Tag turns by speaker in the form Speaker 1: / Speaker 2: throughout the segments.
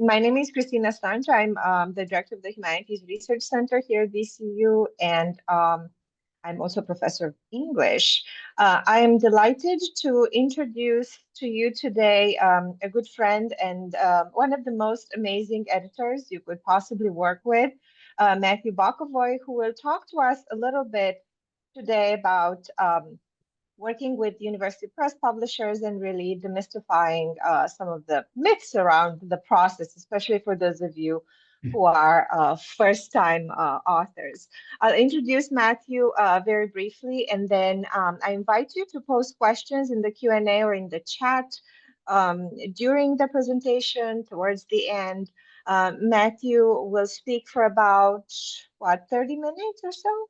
Speaker 1: My name is Christina Stange. I'm the director of the Humanities Research Center here at VCU, and I'm also a professor of English. I am delighted to introduce to you today a good friend and one of the most amazing editors you could possibly work with, Matthew Bokovoy, who will talk to us a little bit today about working with University Press publishers and really demystifying some of the myths around the process, especially for those of you who are first-time authors. I'll introduce Matthew very briefly, and then I invite you to post questions in the Q&A or in the chat during the presentation towards the end. Matthew will speak for about, what, 30 minutes or so?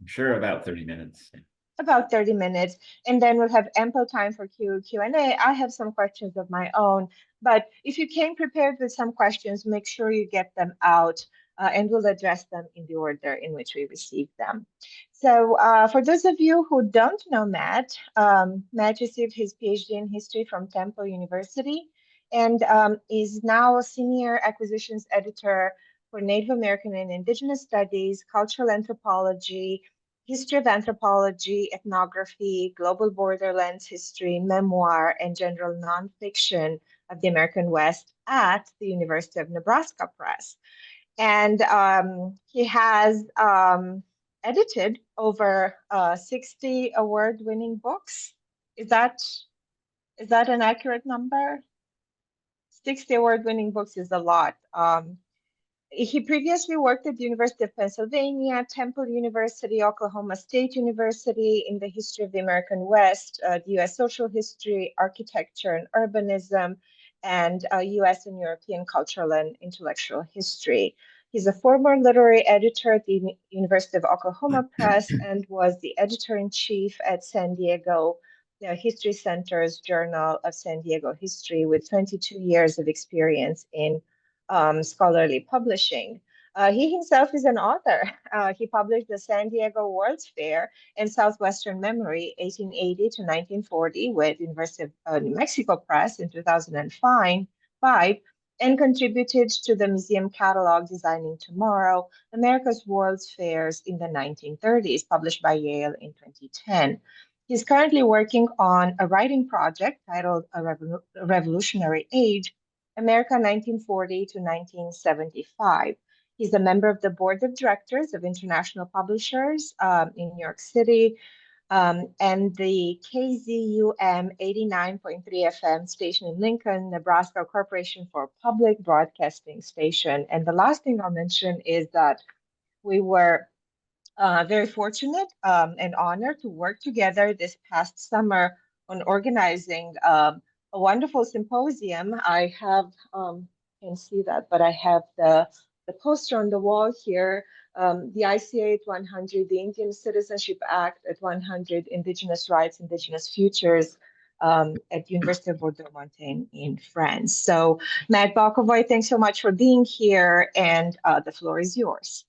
Speaker 2: Sure, about 30 minutes.
Speaker 1: About 30 minutes, and then we'll have ample time for Q&A. I have some questions of my own, but if you came prepared with some questions, make sure you get them out, and we'll address them in the order in which we receive them. So for those of you who don't know Matt, Matt received his PhD in history from Temple University and is now a senior acquisitions editor for Native American and Indigenous Studies, cultural anthropology, history of anthropology, ethnography, global borderlands history, memoir, and general nonfiction of the American West at the University of Nebraska Press. And he has edited over 60 award-winning books. Is that an accurate number? 60 award-winning books is a lot. He previously worked at the University of Pennsylvania, Temple University, Oklahoma State University in the history of the American West, the U.S. social history, architecture and urbanism, and U.S. and European cultural and intellectual history. He's a former literary editor at the University of Oklahoma Press and was the editor-in-chief at San Diego History Center's Journal of San Diego History with 22 years of experience in scholarly publishing. He himself is an author. He published the San Diego World's Fair and Southwestern Memory, 1880 to 1940, with University of New Mexico Press in 2005, and contributed to the museum catalog Designing Tomorrow, America's World's Fairs in the 1930s, published by Yale in 2010. He's currently working on a writing project titled A Revolutionary Age, America 1940 to 1975. He's a member of the board of directors of international publishers in New York City and the KZUM 89.3 FM station in Lincoln, Nebraska Corporation for Public Broadcasting Station. And the last thing I'll mention is that we were very fortunate and honored to work together this past summer on organizing a wonderful symposium. I have, can see that, but I have the poster on the wall here, the ICA at 100, the Indian Citizenship Act at 100, Indigenous Rights, Indigenous Futures at University of Bordeaux-Montaigne in France. So Matt Bokovoy, thanks so much for being here, and the floor is yours.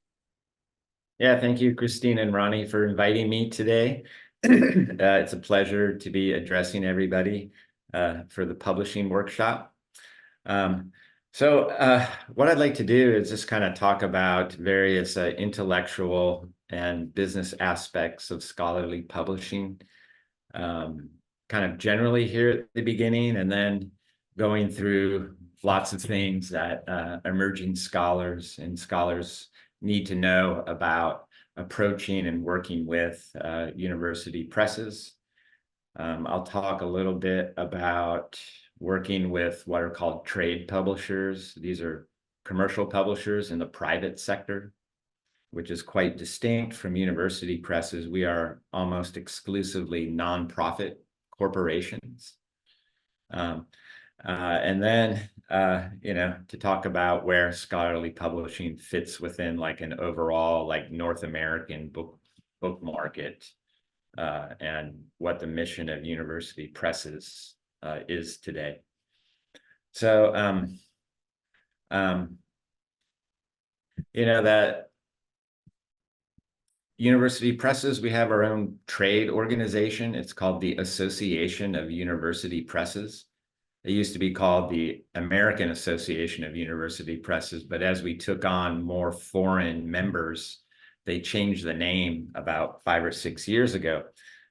Speaker 2: Yeah, thank you, Christine and Ronnie, for inviting me today. It's a pleasure to be addressing everybody for the publishing workshop. What I'd like to do is just kind of talk about various intellectual and business aspects of scholarly publishing, kind of generally here at the beginning, and then going through lots of things that emerging scholars and scholars need to know about approaching and working with university presses. I'll talk a little bit about working with what are called trade publishers. These are commercial publishers in the private sector, which is quite distinct from university presses. We are almost exclusively nonprofit corporations. And then, to talk about where scholarly publishing fits within like an overall like North American book market, and what the mission of university presses is today. So, that university presses, we have our own trade organization. It's called the Association of University Presses. It used to be called the American Association of University Presses, but as we took on more foreign members, they changed the name about 5 or 6 years ago.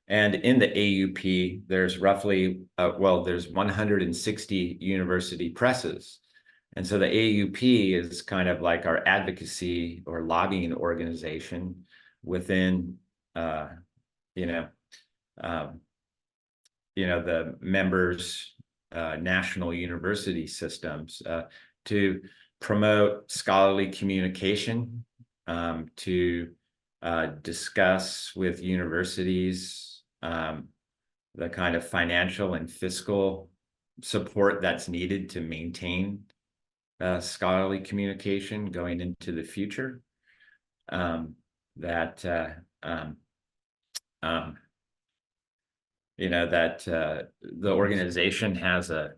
Speaker 2: And in the AUP, there's roughly, there's 160 university presses. And so the AUP is kind of like our advocacy or lobbying organization within, you know, the members' national university systems to promote scholarly communication, to discuss with universities the kind of financial and fiscal support that's needed to maintain scholarly communication going into the future. That the organization has a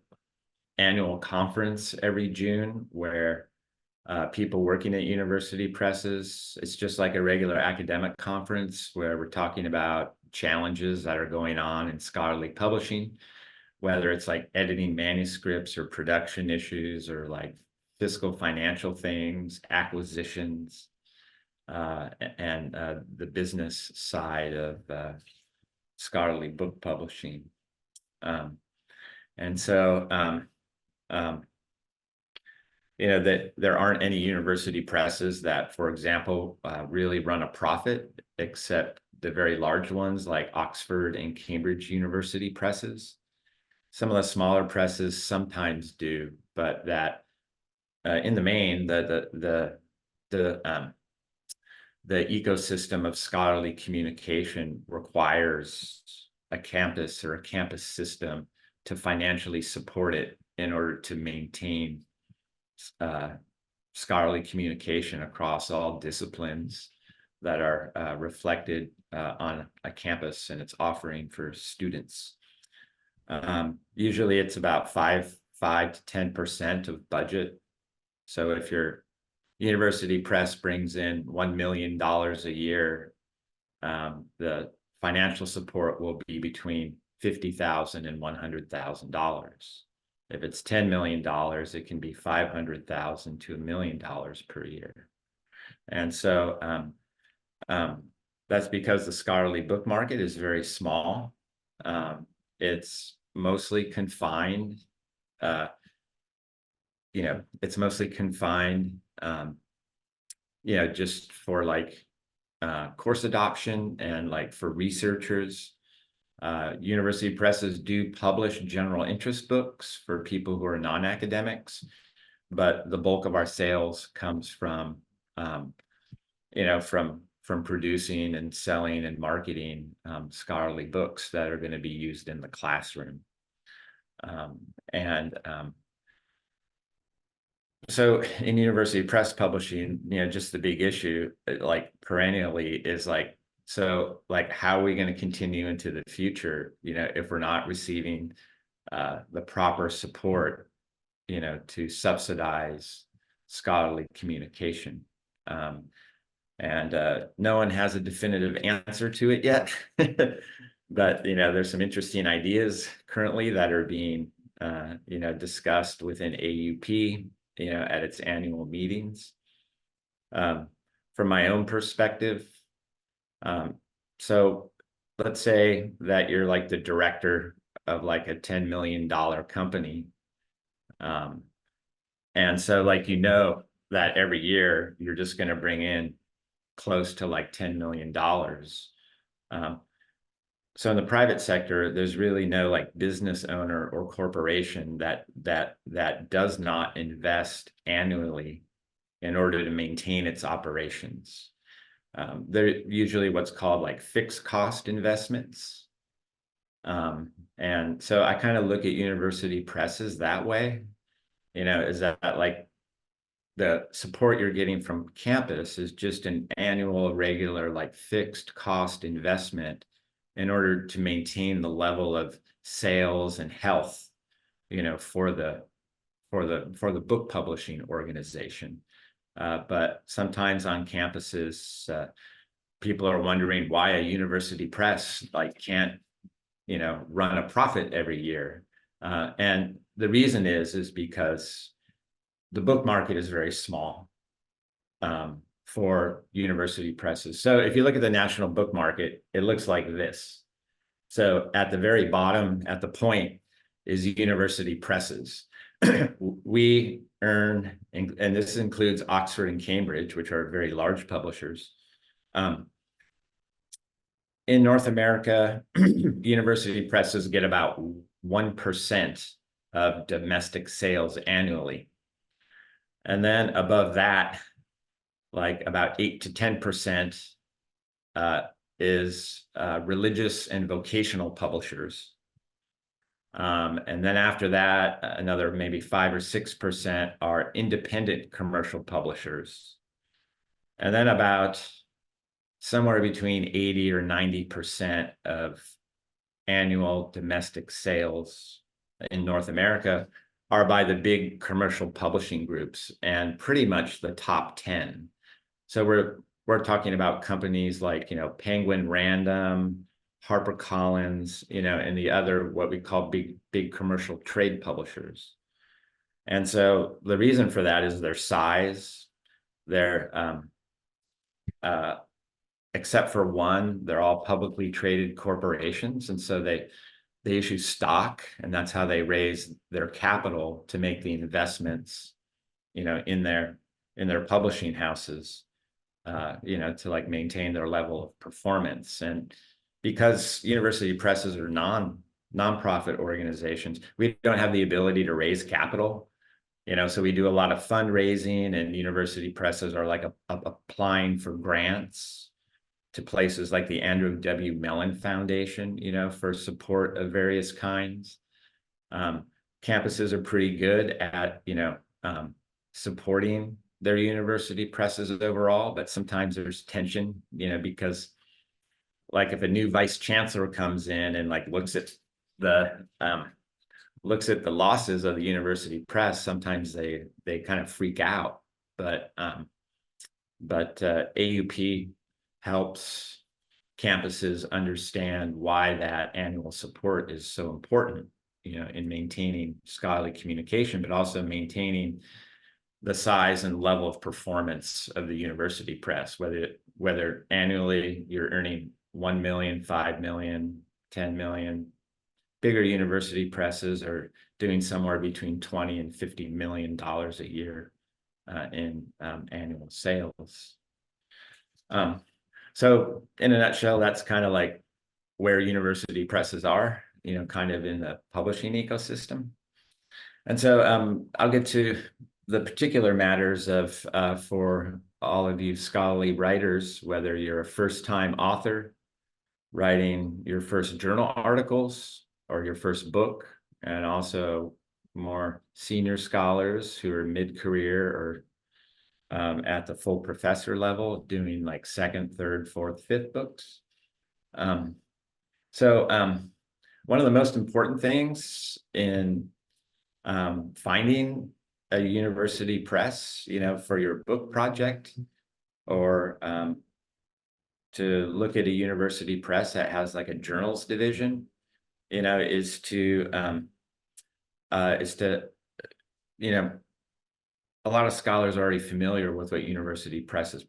Speaker 2: annual conference every June where people working at university presses, it's just like a regular academic conference where we're talking about challenges that are going on in scholarly publishing, whether it's like editing manuscripts or production issues or like fiscal financial things, acquisitions, and the business side of scholarly book publishing. And so, that there aren't any university presses that, for example, really run a profit, except the very large ones like Oxford and Cambridge University presses. Some of the smaller presses sometimes do, but that in the main, the ecosystem of scholarly communication requires a campus or a campus system to financially support it in order to maintain scholarly communication across all disciplines that are reflected on a campus and its offering for students. Usually it's about 5 to 10% of budget. So if your university press brings in $1 million a year, the financial support will be between $50,000 and $100,000. If it's $10 million, it can be $500,000 to $1 million per year. And so that's because the scholarly book market is very small. It's mostly confined, just for like course adoption and like for researchers. University presses do publish general interest books for people who are non-academics, but the bulk of our sales comes from producing and selling and marketing scholarly books that are going to be used in the classroom. So in university press publishing, just the big issue, like perennially, is like, so like, how are we going to continue into the future, if we're not receiving the proper support, to subsidize scholarly communication? And no one has a definitive answer to it yet. But, there's some interesting ideas currently that are being, discussed within AUP, at its annual meetings. From my own perspective, so let's say that you're like the director of like a $10 million company. And so like, that every year you're just going to bring in close to like $10 million. So in the private sector, there's really no like business owner or corporation that does not invest annually in order to maintain its operations. They're usually what's called like fixed cost investments. And so I kind of look at university presses that way, is that like the support you're getting from campus is just an annual, regular, like fixed cost investment in order to maintain the level of sales and health, for the book publishing organization. But sometimes on campuses, people are wondering why a university press like can't, run a profit every year. And the reason is because the book market is very small for university presses. So if you look at the national book market, it looks like this. So at the very bottom, at the point, is university presses. We earn, and this includes Oxford and Cambridge, which are very large publishers. In North America, university presses get about 1% of domestic sales annually. And then above that, like about 8 to 10% is religious and vocational publishers. And then after that, another maybe 5 or 6% are independent commercial publishers. And then about somewhere between 80 or 90% of annual domestic sales in North America are by the big commercial publishing groups, and pretty much the top 10. So we're talking about companies like, Penguin Random, HarperCollins, and the other, what we call big commercial trade publishers. And so the reason for that is their size. They're except for one, they're all publicly traded corporations, and so they issue stock, and that's how they raise their capital to make the investments, in their publishing houses, to like maintain their level of performance. And because university presses are nonprofit organizations, we don't have the ability to raise capital. So we do a lot of fundraising, and university presses are like applying for grants to places like the Andrew W. Mellon Foundation, for support of various kinds. Campuses are pretty good at, supporting their university presses overall, but sometimes there's tension, because like if a new vice chancellor comes in and like looks at the losses of the university press, sometimes they kind of freak out. But AUP helps campuses understand why that annual support is so important, in maintaining scholarly communication, but also maintaining the size and level of performance of the university press, whether annually you're earning 1 million, 5 million, 10 million. Bigger university presses are doing somewhere between 20 and $50 million a year in annual sales. So in a nutshell, that's kind of like where university presses are, kind of in the publishing ecosystem. And so I'll get to the particular matters of for all of you scholarly writers, whether you're a first-time author writing your first journal articles or your first book, and also more senior scholars who are mid-career or at the full professor level, doing like second, third, fourth, fifth books. So one of the most important things in finding a university press, for your book project, or to look at a university press that has like a journals division, is to a lot of scholars are already familiar with what university presses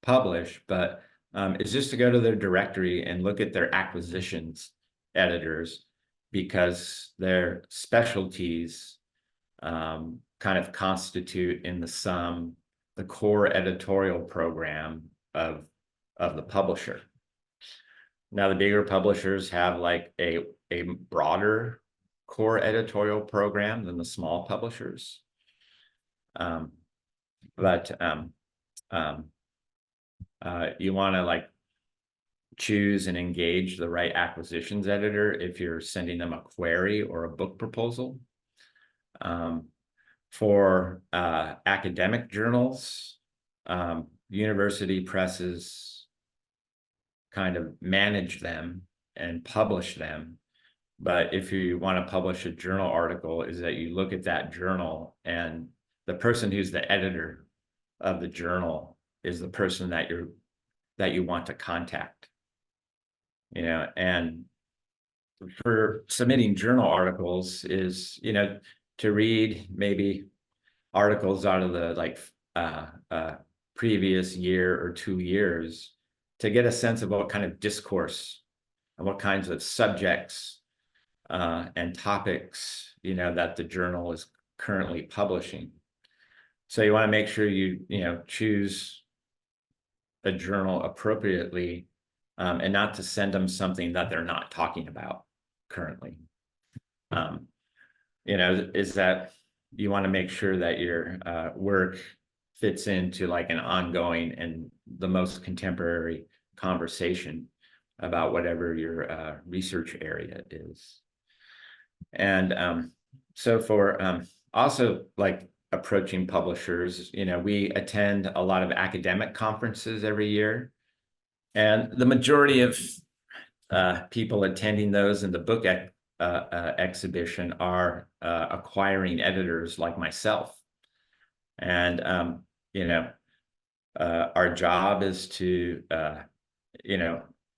Speaker 2: publish, but it's just to go to their directory and look at their acquisitions editors, because their specialties kind of constitute in the sum the core editorial program of the publisher. Now, the bigger publishers have like a broader core editorial program than the small publishers. But you want to like choose and engage the right acquisitions editor if you're sending them a query or a book proposal. For academic journals, university presses kind of manage them and publish them. But if you want to publish a journal article, is that you look at that journal, and the person who's the editor of the journal is the person that you want to contact. And for submitting journal articles is, to read maybe articles out of the previous year or 2 years to get a sense of what kind of discourse and what kinds of subjects and topics, that the journal is currently publishing. So you want to make sure you choose a journal appropriately, and not to send them something that they're not talking about currently. Is that you want to make sure that your work fits into like an ongoing and the most contemporary conversation about whatever your research area is. And so for also like approaching publishers, we attend a lot of academic conferences every year. And the majority of people attending those in the book exhibition are acquiring editors like myself. And, our job is to,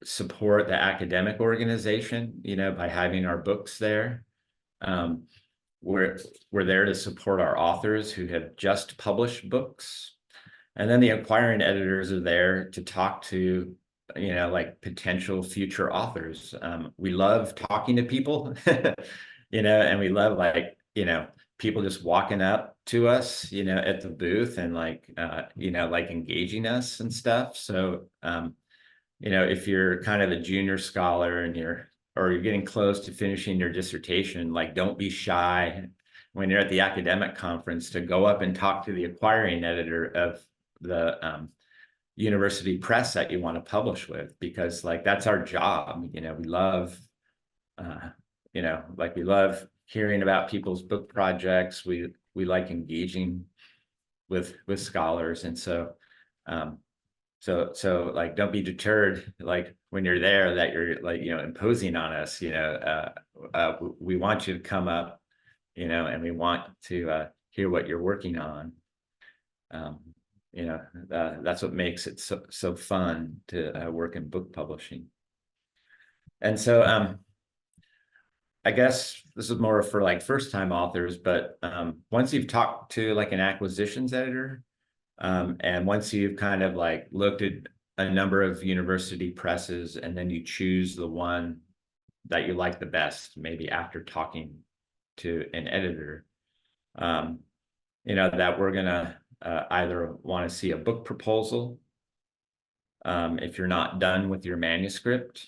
Speaker 2: support the academic organization, by having our books there. We're there to support our authors who have just published books. And then the acquiring editors are there to talk to, like potential future authors. We love talking to people, and we love people just walking up to us, at the booth and like engaging us and stuff. So, if you're kind of a junior scholar and you're getting close to finishing your dissertation, like don't be shy when you're at the academic conference to go up and talk to the acquiring editor of the university press that you want to publish with, because like that's our job. We love we love hearing about people's book projects. We like engaging with scholars. And so so like don't be deterred like when you're there that you're like imposing on us. We want you to come up, and we want to hear what you're working on. That's what makes it so fun to work in book publishing. And so I guess this is more for like first-time authors, but once you've talked to like an acquisitions editor, and once you've kind of like looked at a number of university presses, and then you choose the one that you like the best, maybe after talking to an editor, that we're gonna either want to see a book proposal if you're not done with your manuscript.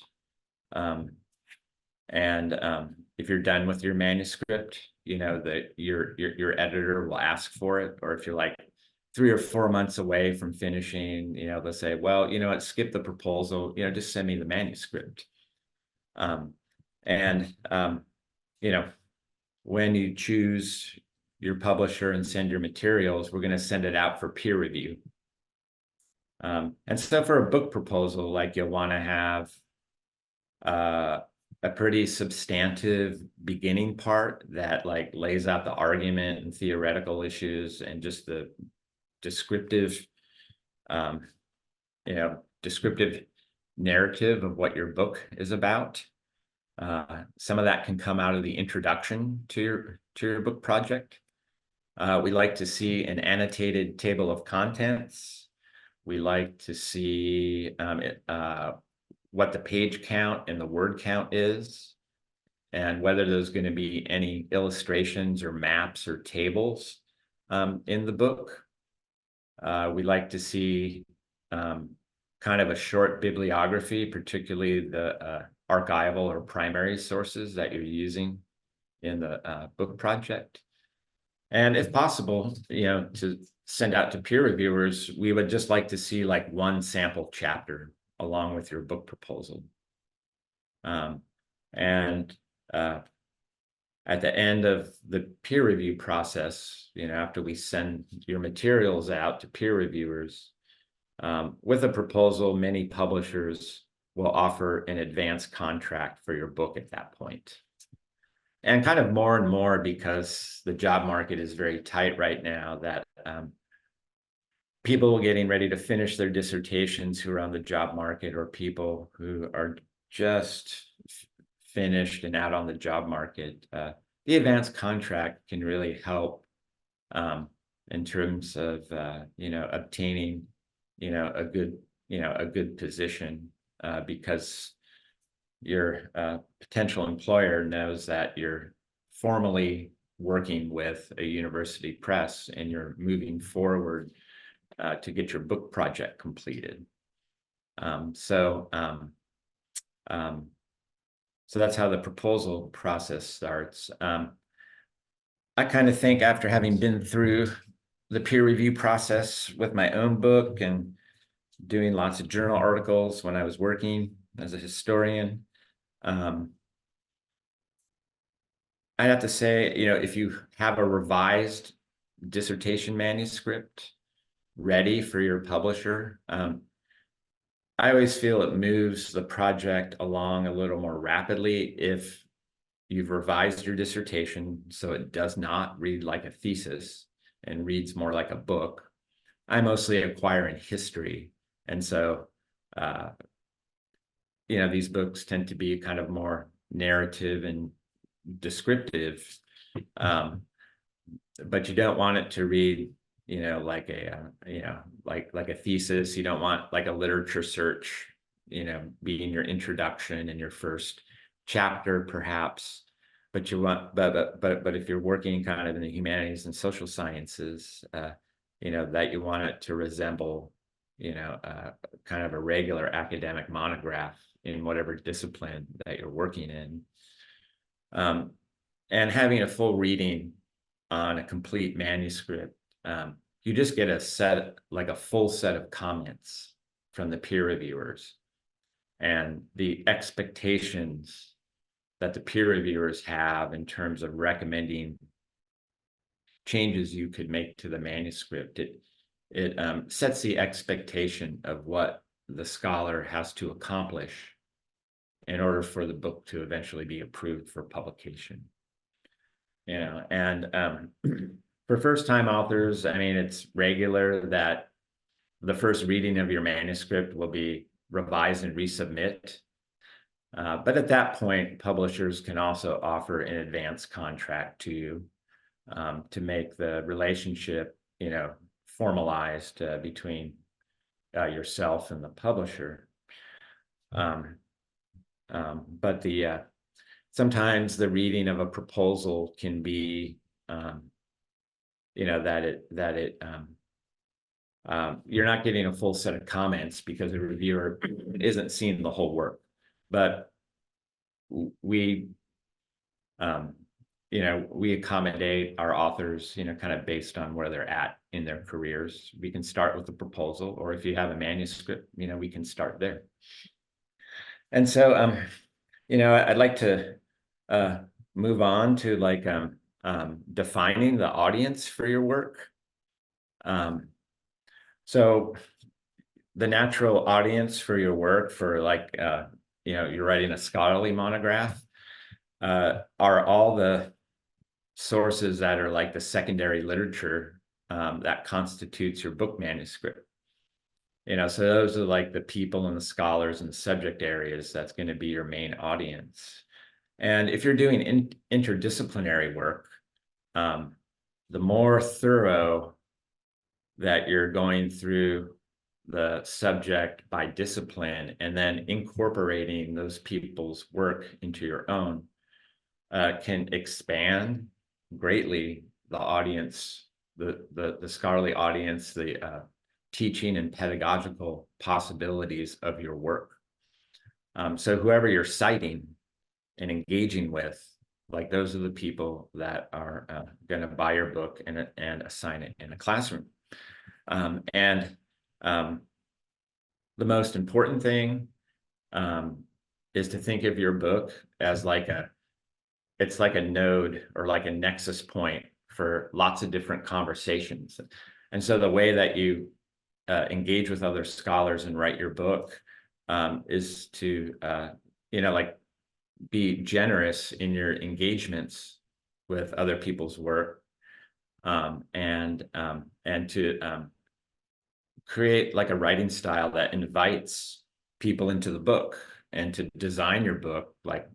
Speaker 2: If you're done with your manuscript, that your editor will ask for it. Or if you're like 3 or 4 months away from finishing, they'll say, well, what, skip the proposal, just send me the manuscript. When you choose your publisher and send your materials, we're going to send it out for peer review. And so for a book proposal, like you'll want to have a pretty substantive beginning part that like lays out the argument and theoretical issues and just the descriptive, descriptive narrative of what your book is about. Some of that can come out of the introduction to your book project. We like to see an annotated table of contents. We like to see what the page count and the word count is, and whether there's going to be any illustrations or maps or tables in the book. We like to see kind of a short bibliography, particularly the archival or primary sources that you're using in the book project. And if possible, to send out to peer reviewers, we would just like to see like one sample chapter along with your book proposal. At the end of the peer review process, after we send your materials out to peer reviewers, with a proposal, many publishers will offer an advance contract for your book at that point. And kind of more and more, because the job market is very tight right now, that people getting ready to finish their dissertations who are on the job market, or people who are just finished and out on the job market, the advanced contract can really help in terms of obtaining a good position, because your potential employer knows that you're formally working with a university press and you're moving forward to get your book project completed. So that's how the proposal process starts. I kind of think, after having been through the peer review process with my own book and doing lots of journal articles when I was working as a historian, I'd have to say, if you have a revised dissertation manuscript ready for your publisher, I always feel it moves the project along a little more rapidly if you've revised your dissertation so it does not read like a thesis and reads more like a book. I mostly acquire in history, and so these books tend to be kind of more narrative and descriptive, but you don't want it to read like a thesis. You don't want like a literature search being your introduction and your first chapter, perhaps. But you want but if you're working kind of in the humanities and social sciences, that you want it to resemble kind of a regular academic monograph in whatever discipline that you're working in. And having a full reading on a complete manuscript, you just get a full set of comments from the peer reviewers, and the expectations that the peer reviewers have in terms of recommending changes you could make to the manuscript. It sets the expectation of what the scholar has to accomplish in order for the book to eventually be approved for publication. And for first-time authors, I mean, it's regular that the first reading of your manuscript will be revise and resubmit. But at that point, publishers can also offer an advance contract to you to make the relationship, formalized between yourself and the publisher. But sometimes the reading of a proposal can be, you're not getting a full set of comments because the reviewer isn't seeing the whole work. But we accommodate our authors, kind of based on where they're at in their careers. We can start with the proposal, or if you have a manuscript, we can start there. And so, I'd like to move on to defining the audience for your work. So the natural audience for your work, for you're writing a scholarly monograph, are all the sources that are like the secondary literature that constitutes your book manuscript. So those are like the people and the scholars and the subject areas that's going to be your main audience. And if you're doing interdisciplinary work, the more thorough that you're going through the subject by discipline and then incorporating those people's work into your own, can expand greatly the audience, the scholarly audience, the teaching and pedagogical possibilities of your work. So whoever you're citing and engaging with, like, those are the people that are going to buy your book and assign it in a classroom. The most important thing is to think of your book as it's like a node or like a nexus point for lots of different conversations. And so the way that you engage with other scholars and write your book is to, be generous in your engagements with other people's work, and to create like a writing style that invites people into the book, and to design your book like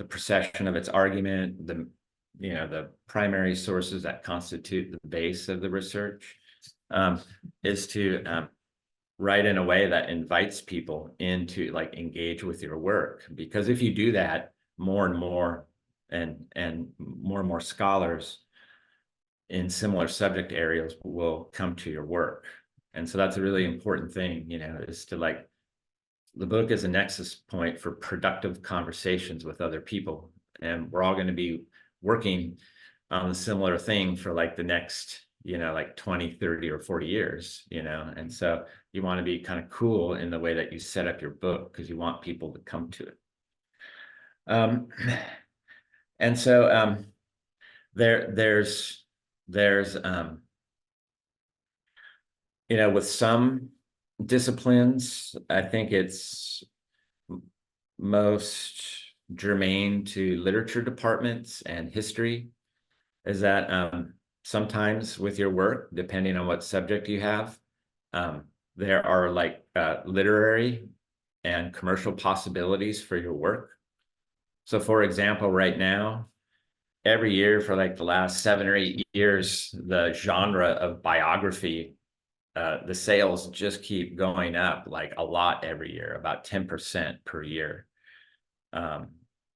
Speaker 2: the procession of its argument, the primary sources that constitute the base of the research, is to write in a way that invites people into like engage with your work. Because if you do that, more and more and more scholars in similar subject areas will come to your work. And so that's a really important thing, is to like, the book is a nexus point for productive conversations with other people. And we're all going to be working on a similar thing for like the next, like 20, 30, or 40 years, and so you want to be kind of cool in the way that you set up your book, because you want people to come to it. And so there's with some disciplines, I think it's most germane to literature departments and history, is that sometimes with your work, depending on what subject you have, there are like literary and commercial possibilities for your work. So for example, right now, every year for like the last 7 or 8 years, the genre of biography, the sales just keep going up like a lot every year, about 10% per year.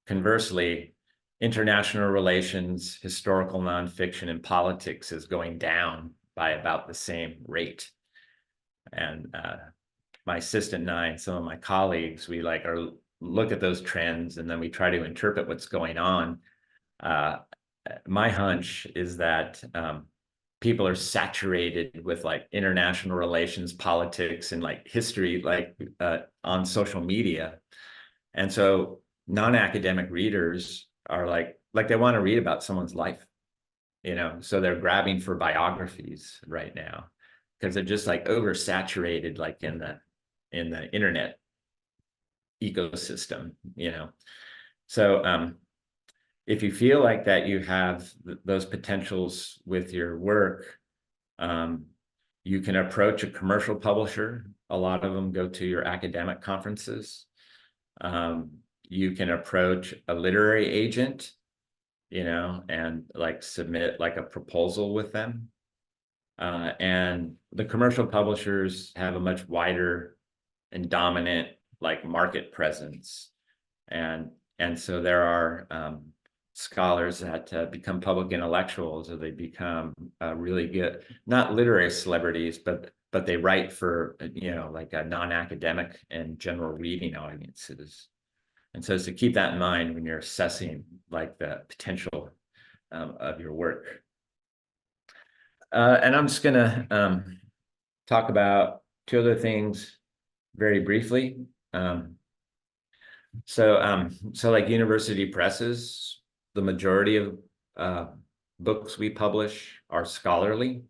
Speaker 2: Conversely, international relations, historical nonfiction, and politics is going down by about the same rate. And my assistant and I and some of my colleagues, we like look at those trends, and then we try to interpret what's going on. My hunch is that people are saturated with like international relations, politics, and like history, like on social media. And so non-academic readers are like they want to read about someone's life, so they're grabbing for biographies right now, because they're just like oversaturated, like in the internet ecosystem, So if you feel like that you have those potentials with your work, you can approach a commercial publisher. A lot of them go to your academic conferences. You can approach a literary agent, and like submit like a proposal with them. And the commercial publishers have a much wider and dominant like market presence. And so there are scholars that become public intellectuals, or they become really good, not literary celebrities, but they write for, like a non-academic and general reading audiences. And so it's to keep that in mind when you're assessing like the potential of your work. And I'm just gonna talk about 2 other things very briefly. So like university presses, the majority of books we publish are scholarly,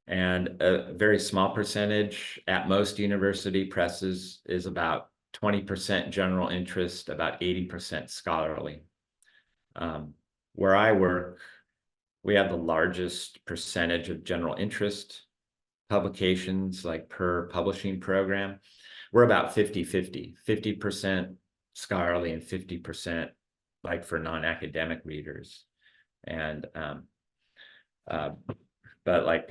Speaker 2: and a very small percentage at most university presses is about 20% general interest, about 80% scholarly. Where I work, we have the largest percentage of general interest publications, like per publishing program. We're about 50-50, 50% scholarly and 50% like for non-academic readers. And but like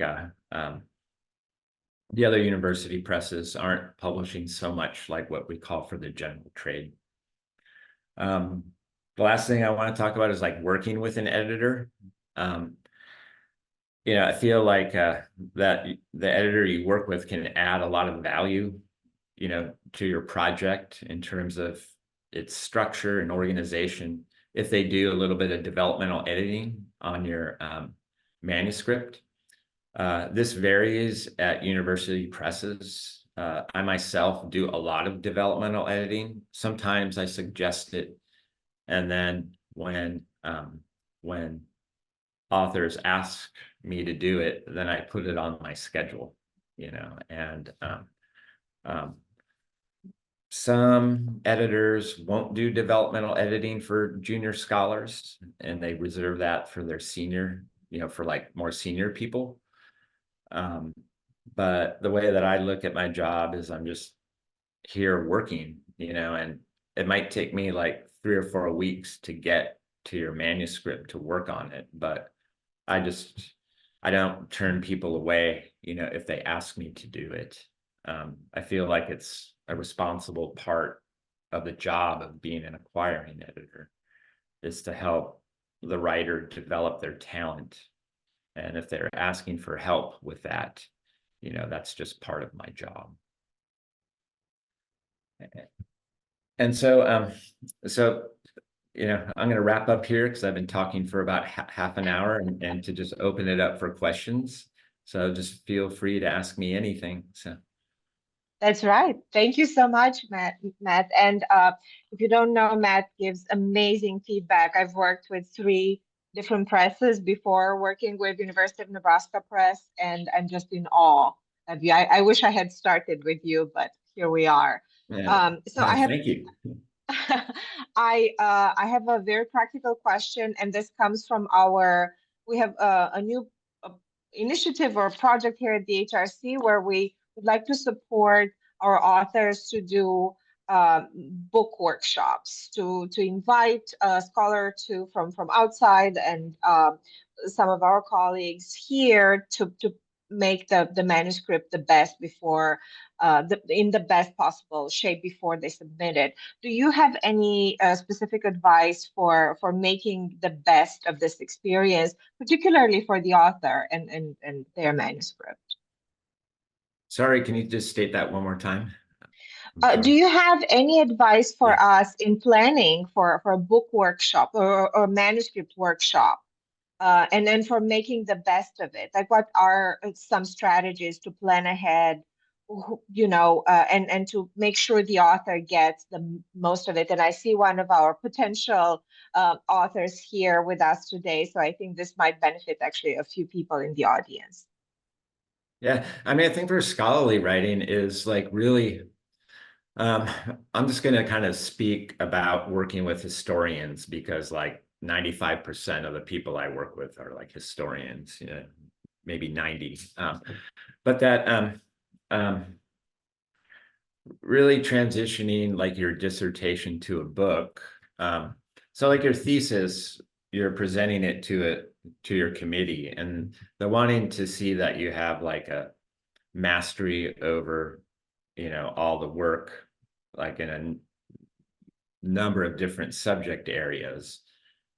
Speaker 2: the other university presses aren't publishing so much like what we call for the general trade. The last thing I want to talk about is like working with an editor. I feel like that the editor you work with can add a lot of value, to your project in terms of its structure and organization, if they do a little bit of developmental editing on your manuscript. This varies at university presses. I myself do a lot of developmental editing. Sometimes I suggest it, and then when authors ask me to do it, then I put it on my schedule, and some editors won't do developmental editing for junior scholars, and they reserve that for their senior, for like more senior people. But the way that I look at my job is I'm just here working, and it might take me like 3 or 4 weeks to get to your manuscript to work on it. But I don't turn people away, if they ask me to do it. I feel like it's a responsible part of the job of being an acquiring editor, is to help the writer develop their talent. And if they're asking for help with that, that's just part of my job. And so, I'm going to wrap up here because I've been talking for about half an hour, and to just open it up for questions. So just feel free to ask me anything. So.
Speaker 1: That's right. Thank you so much, Matt. And if you don't know, Matt gives amazing feedback. I've worked with 3 different presses before working with University of Nebraska Press, and I'm just in awe of you. I wish I had started with you, but here we are.
Speaker 2: Yeah.
Speaker 1: So I have
Speaker 2: Thank you.
Speaker 1: I have a very practical question, and this comes from we have a new initiative or project here at the HRC where we would like to support our authors to do book workshops, to invite a scholar from outside and some of our colleagues here to make the manuscript the best before in the best possible shape before they submit it. Do you have any specific advice for making the best of this experience, particularly for the author and their manuscript?
Speaker 2: Sorry, can you just state that one more time?
Speaker 1: Do you have any advice for
Speaker 2: Yeah.
Speaker 1: us in planning for a book workshop or manuscript workshop? And then for making the best of it, like what are some strategies to plan ahead, and to make sure the author gets the most of it? And I see one of our potential authors here with us today, so I think this might benefit actually a few people in the audience.
Speaker 2: Yeah, I mean, I think for scholarly writing is like really, I'm just going to kind of speak about working with historians, because like 95% of the people I work with are like historians, maybe 90. But that really transitioning like your dissertation to a book. So like your thesis, you're presenting it to your committee, and they're wanting to see that you have like a mastery over, all the work, like in a number of different subject areas.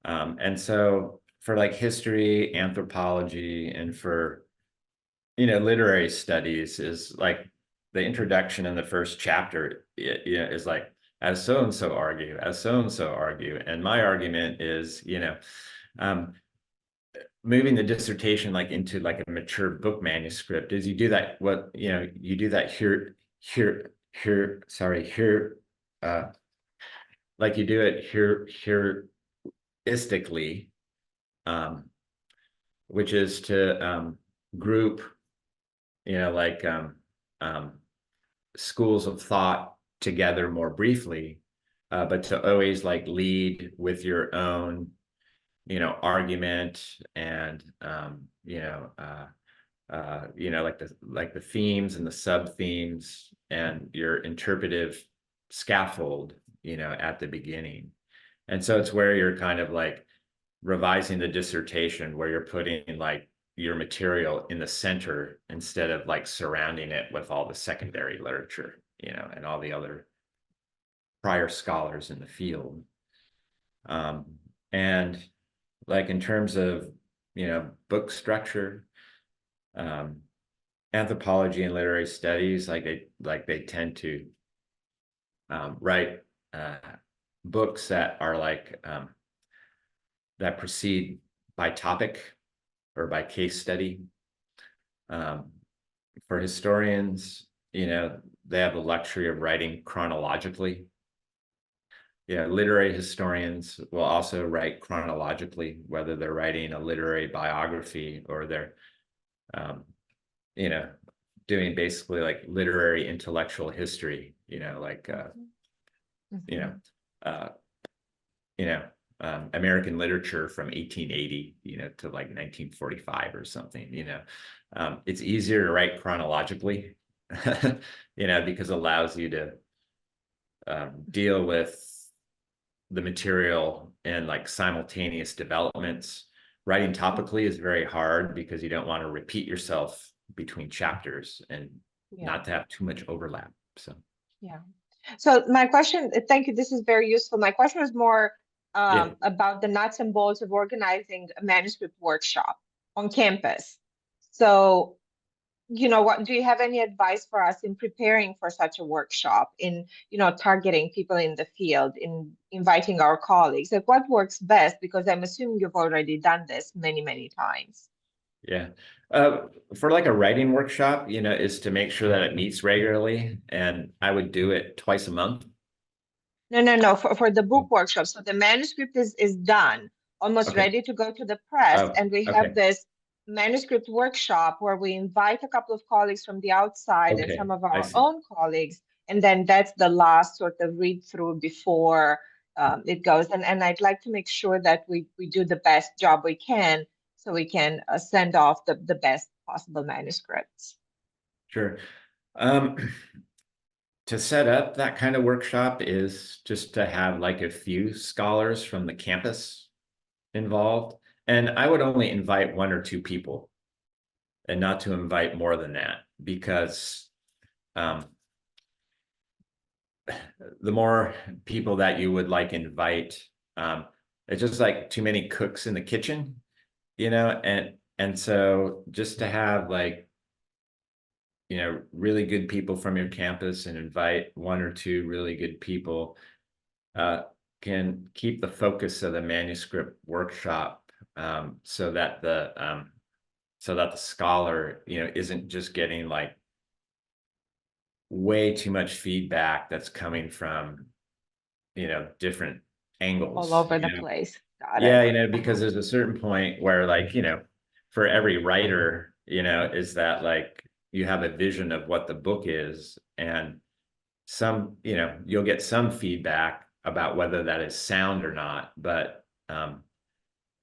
Speaker 2: And so for like history, anthropology, and for, literary studies, is like the introduction in the first chapter, is like, as so-and-so argue, as so-and-so argue. And my argument is, moving the dissertation like into like a mature book manuscript is you do that, you do that like you do it heuristically, which is to group, like schools of thought together more briefly, but to always like lead with your own, argument, and like the themes and the sub themes and your interpretive scaffold, at the beginning. And so it's where you're kind of like revising the dissertation, where you're putting like your material in the center instead of like surrounding it with all the secondary literature, and all the other prior scholars in the field. And like in terms of, book structure, anthropology and literary studies, like they tend to write books that are like that proceed by topic or by case study. For historians, they have the luxury of writing chronologically. Literary historians will also write chronologically, whether they're writing a literary biography or they're, doing basically like literary intellectual history, like, American literature from 1880, to like 1945 or something, it's easier to write chronologically, because it allows you to deal with the material in like simultaneous developments. Writing topically is very hard because you don't want to repeat yourself between chapters and
Speaker 1: Yeah.
Speaker 2: not to have too much overlap. So
Speaker 1: Yeah. So my question, thank you. This is very useful. My question was more
Speaker 2: yeah.
Speaker 1: about the nuts and bolts of organizing a manuscript workshop on campus. So, what do you have any advice for us in preparing for such a workshop, in, targeting people in the field, in inviting our colleagues? Like, what works best? Because I'm assuming you've already done this many, many times.
Speaker 2: Yeah. For like a writing workshop, is to make sure that it meets regularly. And I would do it twice a month.
Speaker 1: No. For the book workshop. So the manuscript is done, almost
Speaker 2: Okay.
Speaker 1: ready to go to the press.
Speaker 2: Oh,
Speaker 1: And we have
Speaker 2: okay.
Speaker 1: this manuscript workshop where we invite a couple of colleagues from the outside and
Speaker 2: Okay.
Speaker 1: some of
Speaker 2: I
Speaker 1: our
Speaker 2: see.
Speaker 1: own colleagues. And then that's the last sort of read through before it goes. And I'd like to make sure that we do the best job we can so we can send off the best possible manuscripts.
Speaker 2: Sure. Um, to set up that kind of workshop is just to have like a few scholars from the campus involved. And I would only invite 1 or 2 people and not to invite more than that, because the more people that you would like invite, it's just like too many cooks in the kitchen, and so just to have like, really good people from your campus and invite 1 or 2 really good people can keep the focus of the manuscript workshop, so that the scholar, isn't just getting like way too much feedback that's coming from, different
Speaker 1: All
Speaker 2: angles.
Speaker 1: over the place. Got it.
Speaker 2: Yeah, because there's a certain point where like, for every writer, is that like you have a vision of what the book is, and you'll get some feedback about whether that is sound or not. But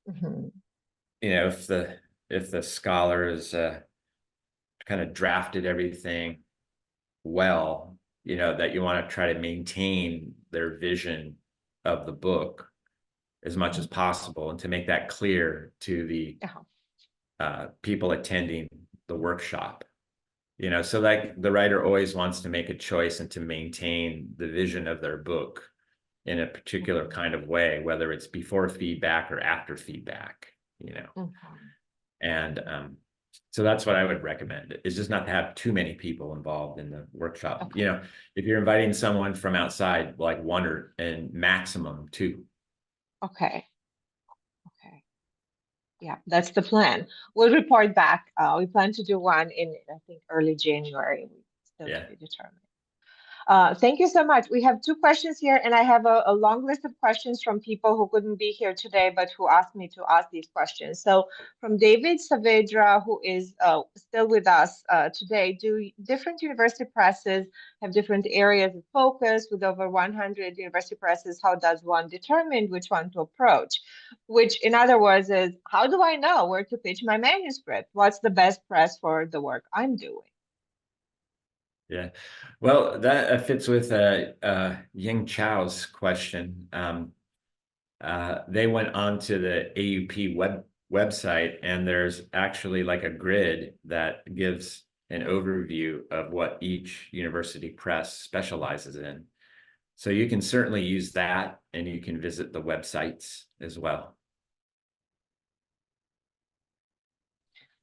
Speaker 1: Mhm.
Speaker 2: if the scholars kind of drafted everything well, that you want to try to maintain their vision of the book as much as possible, and to make that clear to the people attending the workshop. So like the writer always wants to make a choice and to maintain the vision of their book in a particular kind of way, whether it's before feedback or after feedback, and so that's what I would recommend, is just not to have too many people involved in the workshop.
Speaker 1: Okay.
Speaker 2: If you're inviting someone from outside, like 1 and maximum 2.
Speaker 1: Okay. Okay. Yeah, that's the plan. We'll report back. We plan to do one in, I think, early January. Still to
Speaker 2: Yeah.
Speaker 1: be determined. Thank you so much. We have 2 questions here, and I have a long list of questions from people who couldn't be here today, but who asked me to ask these questions. So from David Saavedra, who is still with us today, do different university presses have different areas of focus? With over 100 university presses, how does one determine which one to approach? Which, in other words, is how do I know where to pitch my manuscript? What's the best press for the work I'm doing?
Speaker 2: Yeah, well, that fits with Ying Chao's question. They went on to the AUP website, and there's actually like a grid that gives an overview of what each university press specializes in. So you can certainly use that, and you can visit the websites as well.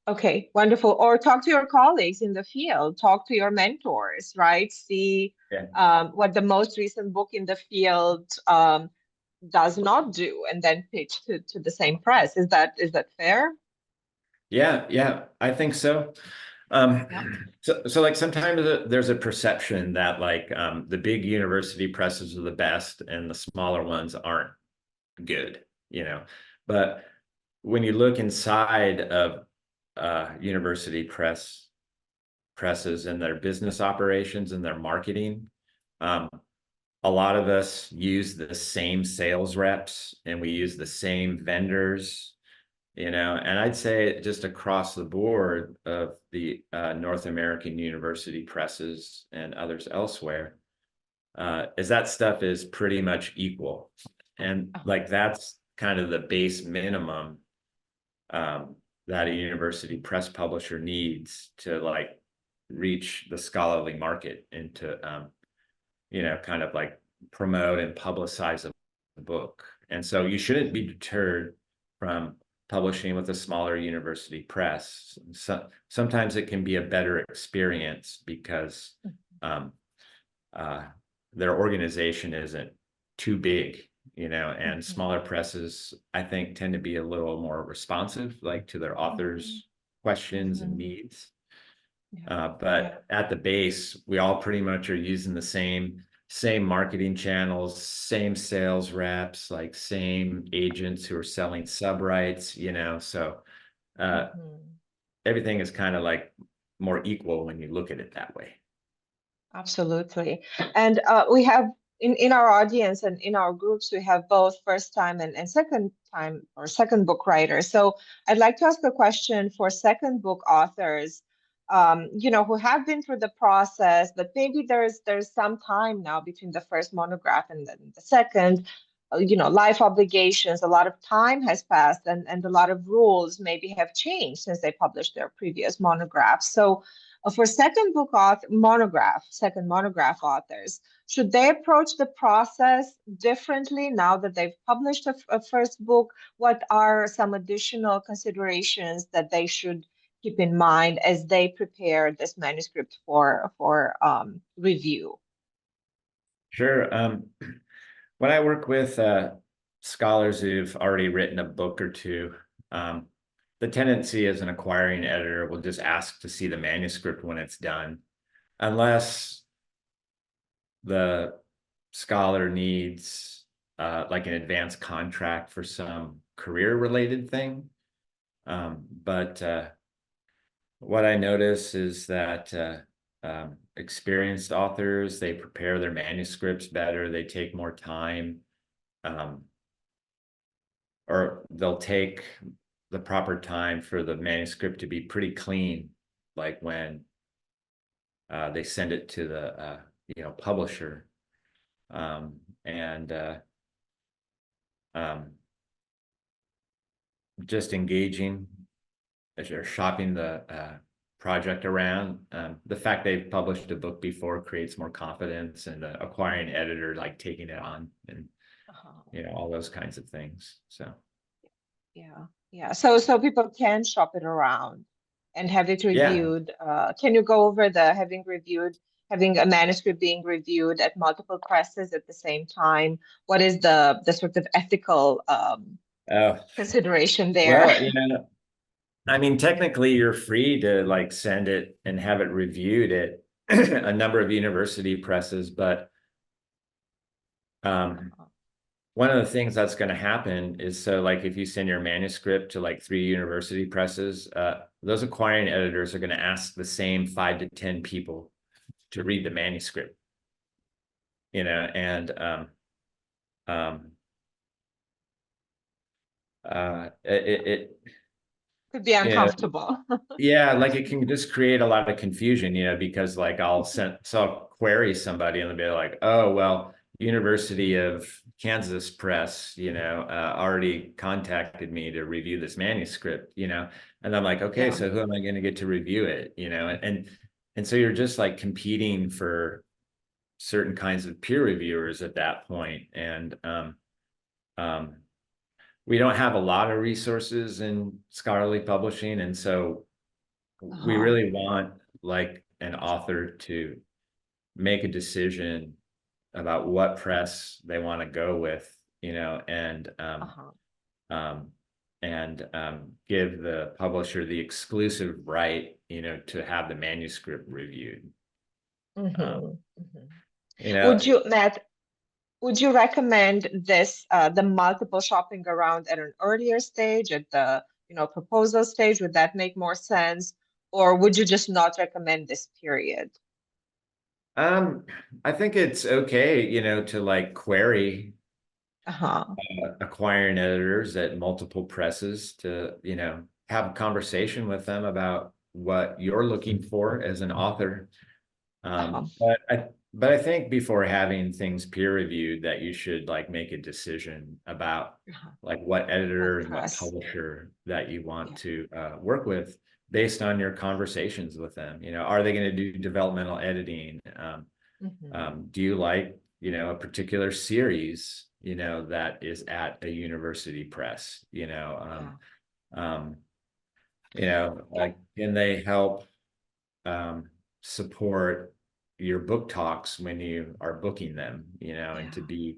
Speaker 1: Okay, wonderful. Or talk to your colleagues in the field, talk to your mentors, right? See what the most recent book in the field does not do, and then pitch to the same press. Is that fair?
Speaker 2: Yeah, I think so.
Speaker 1: Yeah.
Speaker 2: So like sometimes there's a perception that like the big university presses are the best and the smaller ones aren't good, but when you look inside of university presses and their business operations and their marketing, a lot of us use the same sales reps and we use the same vendors, and I'd say just across the board of the North American university presses and others elsewhere, is that stuff is pretty much equal. And
Speaker 1: Uh-huh.
Speaker 2: like, that's kind of the base minimum that a university press publisher needs to like reach the scholarly market and to kind of like promote and publicize a book. And so you shouldn't be deterred from publishing with a smaller university press. So sometimes it can be a better experience because um, uh, their organization isn't too big, and smaller presses, I think, tend to be a little more responsive, like to their authors' questions and needs.
Speaker 1: Yeah.
Speaker 2: But at the base, we all pretty much are using the same marketing channels, same sales reps, like same agents who are selling sub rights, so everything is kind of like more equal when you look at it that way.
Speaker 1: Absolutely. And we have in our audience and in our groups, we have both first time and second time or second book writers. So I'd like to ask a question for second book authors, who have been through the process, but maybe there's some time now between the first monograph and then the second. Life obligations, a lot of time has passed and a lot of rules maybe have changed since they published their previous monographs. So for second monograph authors, should they approach the process differently now that they've published a first book? What are some additional considerations that they should keep in mind as they prepare this manuscript for review?
Speaker 2: Sure. When I work with scholars who've already written a book or two, the tendency as an acquiring editor will just ask to see the manuscript when it's done, unless the scholar needs like an advanced contract for some career related thing. But what I notice is that experienced authors, they prepare their manuscripts better, they take more time, or they'll take the proper time for the manuscript to be pretty clean, like when they send it to the publisher, and just engaging as you're shopping the project around. The fact they've published a book before creates more confidence, and the acquiring editor like taking it on, and all those kinds of things. So
Speaker 1: yeah. So people can shop it around and have it
Speaker 2: yeah.
Speaker 1: reviewed. Can you go over having a manuscript being reviewed at multiple presses at the same time? What is the sort of ethical
Speaker 2: Oh,
Speaker 1: consideration there?
Speaker 2: well, I mean, technically you're free to like send it and have it reviewed at a number of university presses, but one of the things that's going to happen is, so like if you send your manuscript to like 3 university presses, those acquiring editors are going to ask the same 5 to 10 people to read the manuscript, and it
Speaker 1: Could be uncomfortable.
Speaker 2: yeah, like it can just create a lot of confusion, because like I'll query somebody and they'll be like, oh, well, University of Kansas Press, already contacted me to review this manuscript, and I'm like, okay,
Speaker 1: Yeah.
Speaker 2: so who am I going to get to review it, and so you're just like competing for certain kinds of peer reviewers at that point, and we don't have a lot of resources in scholarly publishing, and so we really want like an author to make a decision about what press they want to go with, and give the publisher the exclusive right, to have the manuscript reviewed.
Speaker 1: Matt, would you recommend this, the multiple shopping around at an earlier stage, at the proposal stage? Would that make more sense? Or would you just not recommend this period?
Speaker 2: I think it's okay, to like query
Speaker 1: Uh-huh.
Speaker 2: acquiring editors at multiple presses to, have a conversation with them about what you're looking for as an author. But but I think before having things peer reviewed, that you should like make a decision about like what editor
Speaker 1: What
Speaker 2: and what
Speaker 1: press?
Speaker 2: publisher that you want
Speaker 1: Yeah.
Speaker 2: to work with based on your conversations with them. You know, are they going to do developmental editing? Do you like, you know, a particular series, you know, that is at a university press,
Speaker 1: Yeah. Yeah.
Speaker 2: like, can they help support your book talks when you are booking them, and to
Speaker 1: Yeah.
Speaker 2: be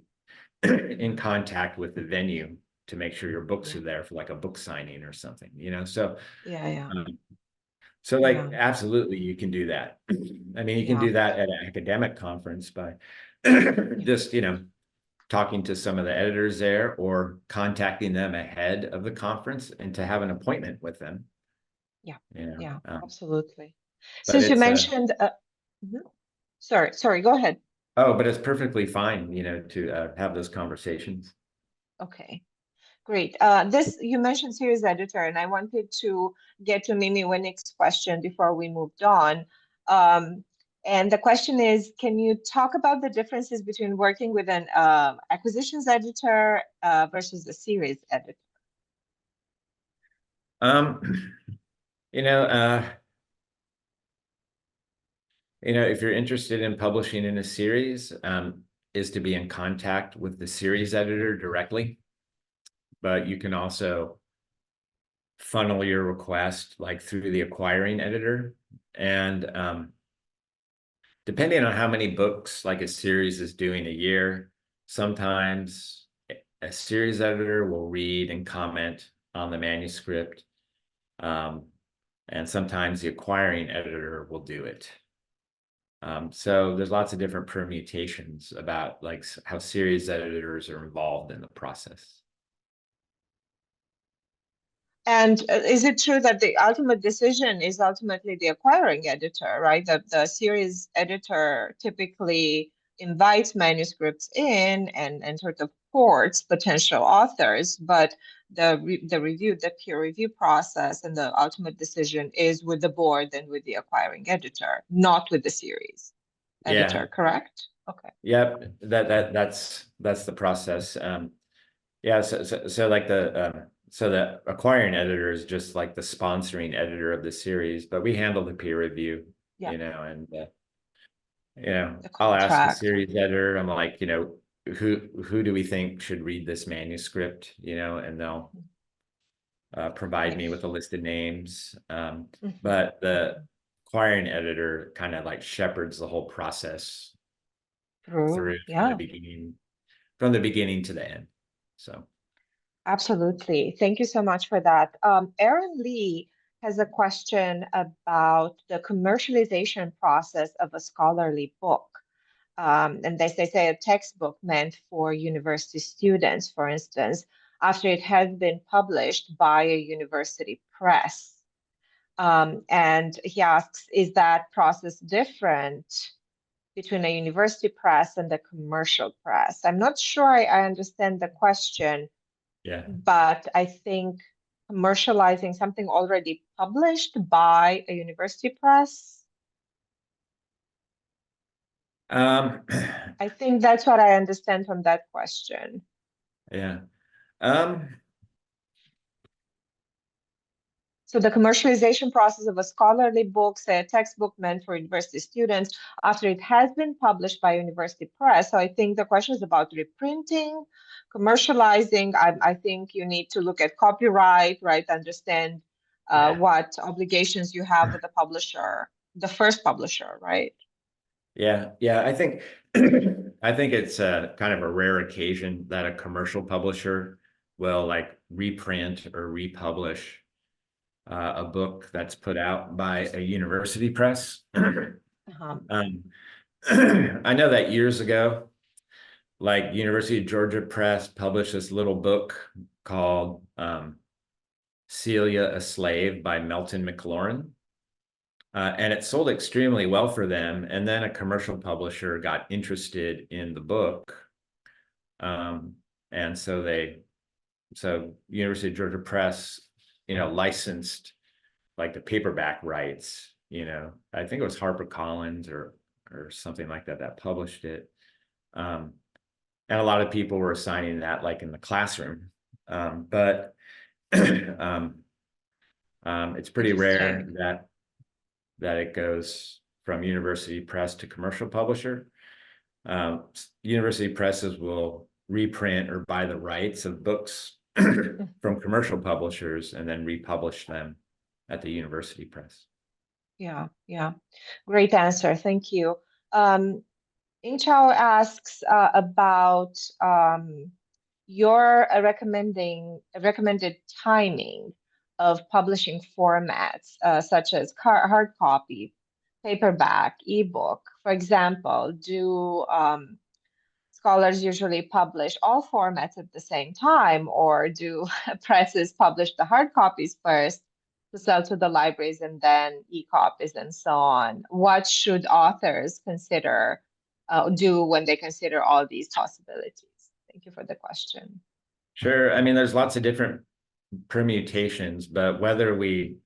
Speaker 2: in contact with the venue to make sure your books
Speaker 1: Yeah.
Speaker 2: are there for like a book signing or something, so
Speaker 1: Yeah. Yeah.
Speaker 2: um, so like
Speaker 1: Yeah.
Speaker 2: absolutely you can do that. I mean, you can
Speaker 1: Yeah.
Speaker 2: do that at an academic conference by
Speaker 1: Yeah.
Speaker 2: just, talking to some of the editors there or contacting them ahead of the conference and to have an appointment with them,
Speaker 1: Yeah.
Speaker 2: you know.
Speaker 1: Yeah.
Speaker 2: Um,
Speaker 1: Absolutely.
Speaker 2: but
Speaker 1: Since you
Speaker 2: it's
Speaker 1: mentioned, mhm. Sorry, go ahead.
Speaker 2: but it's perfectly fine, to have those conversations.
Speaker 1: Okay. Great. This you mentioned series editor, and I wanted to get to Mimi Winnick's question before we moved on. And the question is, can you talk about the differences between working with an acquisitions editor versus a series editor?
Speaker 2: Um, you know, uh, if you're interested in publishing in a series, is to be in contact with the series editor directly, but you can also funnel your request like through the acquiring editor. And depending on how many books like a series is doing a year, sometimes a series editor will read and comment on the manuscript. And sometimes the acquiring editor will do it. So there's lots of different permutations about like how series editors are involved in the process.
Speaker 1: And is it true that the ultimate decision is ultimately the acquiring editor, right? The series editor typically invites manuscripts in and sort of courts potential authors, but the peer review process and the ultimate decision is with the board and with the acquiring editor, not with the series
Speaker 2: Yeah.
Speaker 1: editor, correct? Okay.
Speaker 2: Yep. That's the process. Yeah. So like so the acquiring editor is just like the sponsoring editor of the series, but we handle the peer review,
Speaker 1: Yeah,
Speaker 2: and
Speaker 1: the
Speaker 2: I'll ask the
Speaker 1: contract.
Speaker 2: series editor, I'm like, who do we think should read this manuscript, and they'll provide
Speaker 1: Right.
Speaker 2: me with a list of names.
Speaker 1: Mhm,
Speaker 2: But the
Speaker 1: mhm.
Speaker 2: acquiring editor kind of like shepherds the whole process
Speaker 1: True.
Speaker 2: through
Speaker 1: Yeah.
Speaker 2: from the beginning to the end. So,
Speaker 1: Absolutely. Thank you so much for that. Aaron Lee has a question about the commercialization process of a scholarly book. And they say a textbook meant for university students, for instance, after it has been published by a university press. And he asks, is that process different between a university press and a commercial press? I'm not sure I understand the question,
Speaker 2: yeah.
Speaker 1: but I think commercializing something already published by a university press,
Speaker 2: Um,
Speaker 1: I think that's what I understand from that question.
Speaker 2: yeah. Um,
Speaker 1: So the commercialization process of a scholarly book, say a textbook meant for university students, after it has been published by a university press. So I think the question is about reprinting, commercializing. I think you need to look at copyright, right? Understand
Speaker 2: yeah.
Speaker 1: what obligations you have with the publisher, the first publisher, right?
Speaker 2: Yeah. Yeah. I think it's a kind of a rare occasion that a commercial publisher will like reprint or republish a book that's put out by a university press.
Speaker 1: Uh-huh.
Speaker 2: Um, I know that years ago, like University of Georgia Press published this little book called Celia a Slave by Melton McLaurin. And it sold extremely well for them. And then a commercial publisher got interested in the book. Um, and so University of Georgia Press, licensed like the paperback rights, I think it was HarperCollins or or something like that that published it. And a lot of people were assigning that like in the classroom. But it's pretty rare that it goes from university press to commercial publisher. University presses will reprint or buy the rights of books from commercial publishers and then republish them at the university press.
Speaker 1: Yeah, yeah. Great answer. Thank you. Inchao asks about your recommended timing of publishing formats such as hard copy, paperback, ebook. For example, do scholars usually publish all formats at the same time, or do presses publish the hard copies first to sell to the libraries and then e-copies and so on? What should authors consider do when they consider all these possibilities? Thank you for the question.
Speaker 2: Sure. I mean, there's lots of different permutations, but whether we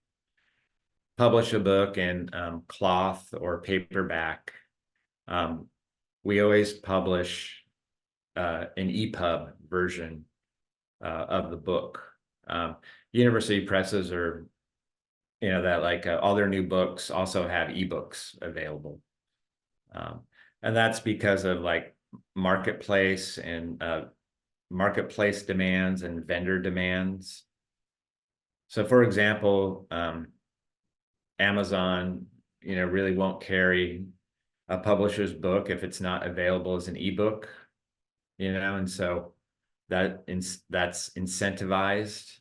Speaker 2: publish a book in cloth or paperback, we always publish an EPUB version of the book. University presses are, that like all their new books also have ebooks available. And that's because of like marketplace and marketplace demands and vendor demands. So for example, Amazon, really won't carry a publisher's book if it's not available as an ebook, and so that's incentivized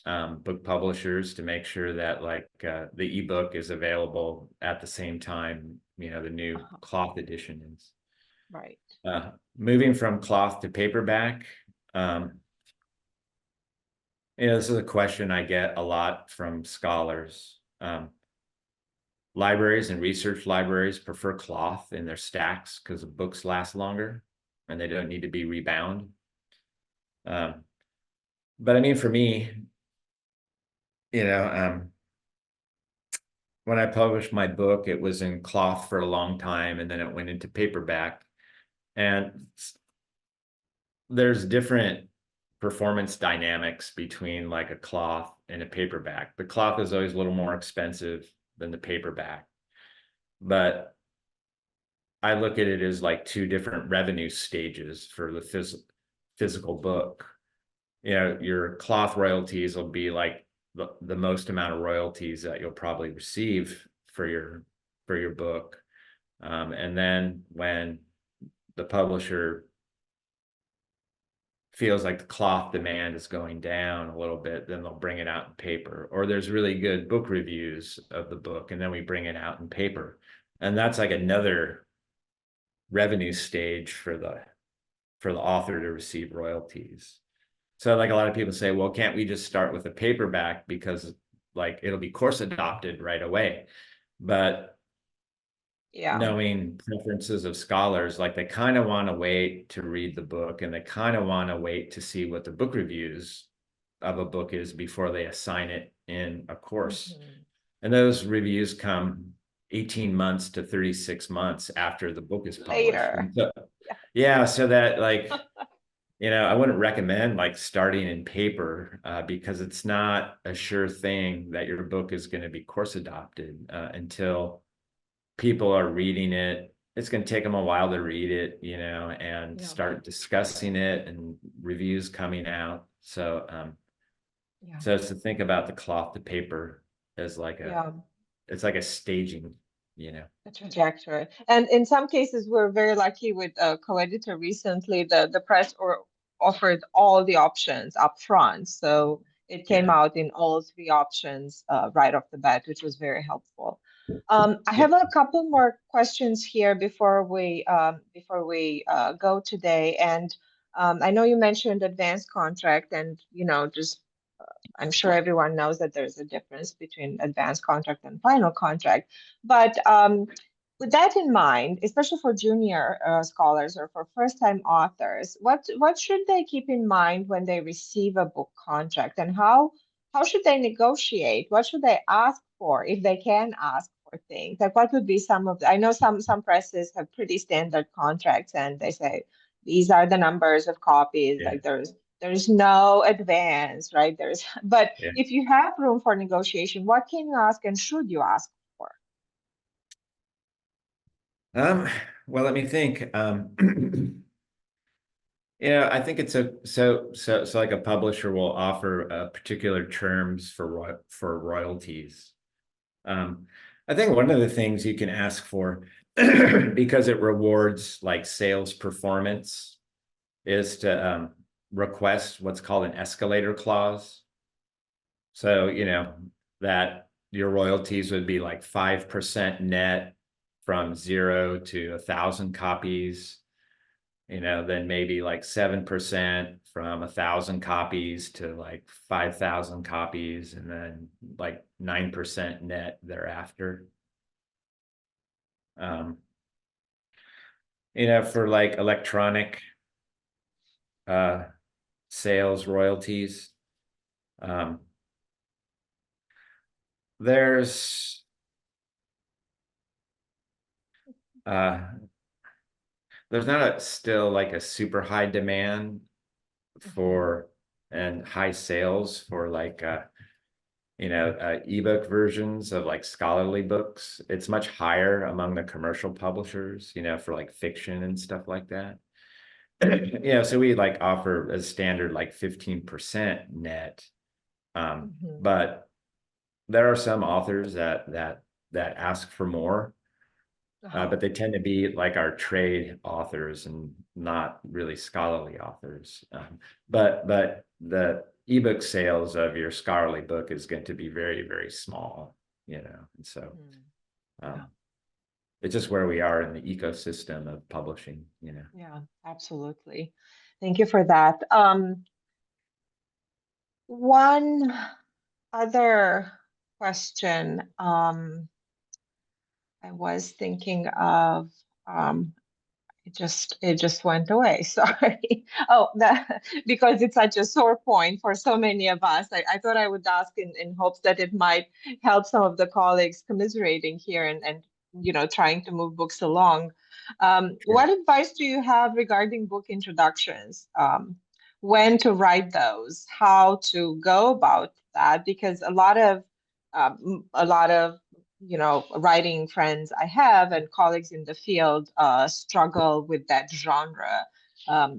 Speaker 2: book publishers to make sure that like the ebook is available at the same time, the new cloth edition is.
Speaker 1: Right.
Speaker 2: Moving from cloth to paperback, this is a question I get a lot from scholars. Libraries and research libraries prefer cloth in their stacks because the books last longer and they don't need to be rebound. But I mean, for me, when I published my book, it was in cloth for a long time and then it went into paperback. And there's different performance dynamics between like a cloth and a paperback. The cloth is always a little more expensive than the paperback, but I look at it as like two different revenue stages for the physical book. Your cloth royalties will be like the most amount of royalties that you'll probably receive for your book, and then when the publisher feels like the cloth demand is going down a little bit, then they'll bring it out in paper, or there's really good book reviews of the book and then we bring it out in paper. And that's like another revenue stage for the author to receive royalties. So like a lot of people say, well, can't we just start with a paperback because like it'll be course adopted right away? But knowing preferences of scholars, like they kind of want to wait to read the book and they kind of want to wait to see what the book reviews of a book is before they assign it in a course. And those reviews come 18 months to 36 months after the book is published. So, so that like, I wouldn't recommend like starting in paper because it's not a sure thing that your book is going to be course adopted until people are reading it. It's going to take them a while to read it, and start discussing it and reviews coming out. So, so it's to think about the cloth to paper as like it's like a staging, a
Speaker 1: trajectory. And in some cases, we're very lucky with co-editor recently, the press offered all the options up front. So it came out in all three options right off the bat, which was very helpful. I have a couple more questions here before we go today. And I know you mentioned advanced contract, and just I'm sure everyone knows that there's a difference between advanced contract and final contract. But with that in mind, especially for junior scholars or for first-time authors, what should they keep in mind when they receive a book contract, and how should they negotiate? What should they ask for if they can ask for things? Like what would be some of I know some presses have pretty standard contracts and they say these are the numbers of copies,
Speaker 2: Yeah.
Speaker 1: like there's no advance, right? But
Speaker 2: Yeah.
Speaker 1: if you have room for negotiation, what can you ask and should you ask for?
Speaker 2: Well, let me think. I think it's so like a publisher will offer particular terms for royalties. I think one of the things you can ask for because it rewards like sales performance is to request what's called an escalator clause. So, that your royalties would be like 5% net from 0 to 1,000 copies, then maybe like 7% from 1,000 copies to like 5,000 copies, and then like 9% net thereafter. For like electronic sales royalties, there's still like a super high demand for and high sales for like ebook versions of like scholarly books. It's much higher among the commercial publishers, for like fiction and stuff like that. So we like offer a standard like 15% net. But there are some authors that ask for more. But they tend to be like our trade authors and not really scholarly authors. But the ebook sales of your scholarly book is going to be very, very small, and so it's just where we are in the ecosystem of publishing,
Speaker 1: Yeah, absolutely. Thank you for that. One other question I was thinking of, it just went away. Sorry. Oh, because it's such a sore point for so many of us. I thought I would ask in hopes that it might help some of the colleagues commiserating here and trying to move books along. What advice do you have regarding book introductions? When to write those, how to go about that? Because a lot of writing friends I have and colleagues in the field struggle with that genre.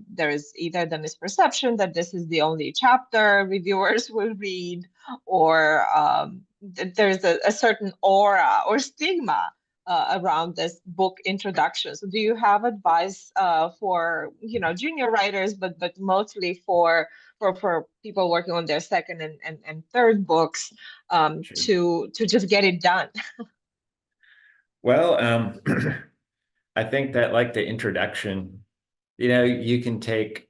Speaker 1: There's either the misperception that this is the only chapter reviewers will read, or there's a certain aura or stigma around this book introduction. So do you have advice for junior writers, but mostly for people working on their second and third books, to just get it done?
Speaker 2: Well, I think that like the introduction, you can take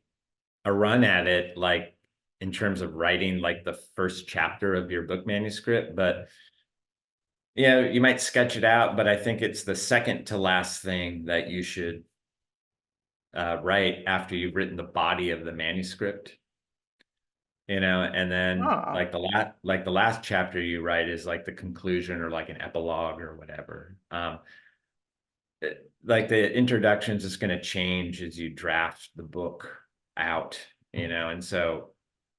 Speaker 2: a run at it, like in terms of writing like the first chapter of your book manuscript, but you might sketch it out, but I think it's the second to last thing that you should write after you've written the body of the manuscript. And then like the last chapter you write is like the conclusion or like an epilogue or whatever. Like the introduction is just going to change as you draft the book out, and so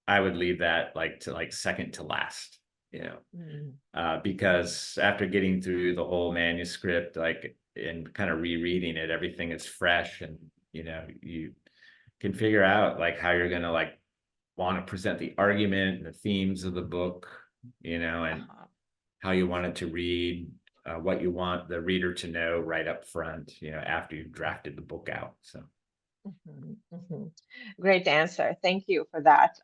Speaker 2: I would leave that like to like second to last, because after getting through the whole manuscript, like, and kind of rereading it, everything is fresh, and you can figure out like how you're going to like want to present the argument and the themes of the book, and how you want it to read, what you want the reader to know right up front, after you've drafted the book out. So.
Speaker 1: Great answer. Thank you for that.